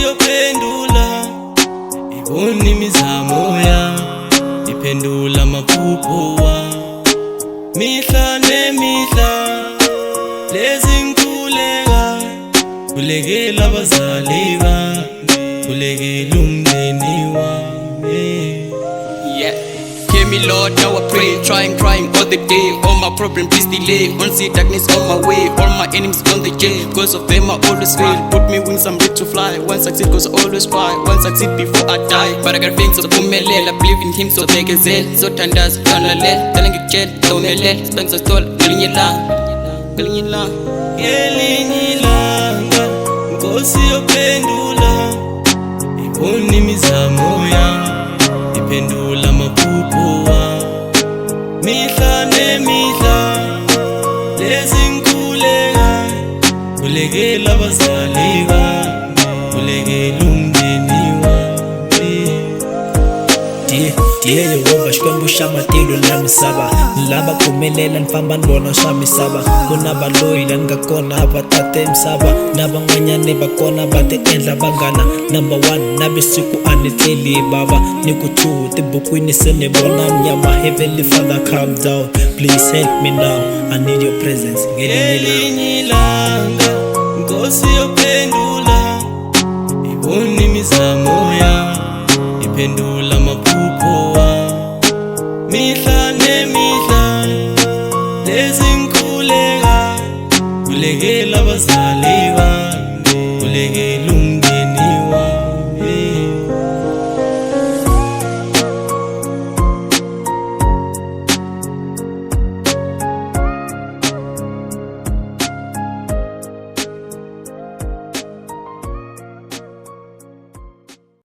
yophendula ibona imizamo yami iphendula amaphupho wami mihla nemihla lezi ngikhuleka kulekela abazali bami kulekela umndeni wami. Hear me Lord, now I pray, crying all the day. All my problems please delay, won't see darkness on my way. All my enemies on the jail, because of them I always fail. Put me wings, I'm ready to fly. One succeed cause I always try, one succeed before I die. But I got things so pumelel, I believe in him so take a zel. So tandas, kanalel, telling a jet, domelel. Spends a stall, Ngeliny'langa. Ngeliny'langa, Nkosi yophendula ibona imizamo yami iphendula amaphupho wami mihla nemihla lezi ngikhuleka kulekela abazali bami kulekela umndeni wami. Diye Yehova xikwembu xa matilo na misava lava pfumelela ni famba ni vona swa misava ku na valoyi la ni nga kona va tate misava na van'wanyani va kona va ti endla vanghana. Number 1 na visiku a ni tleli bava ni ku 2 tibukwini se ni vona mnyama. Heavenly Father calm down, please help me now, I need your presence. Ngeliny'langa, Nkosi yophendula ibona imizamo yami iphendula amaphupho wami mihla nemihla lezi ngikhuleka kulekela abazali bami kulekela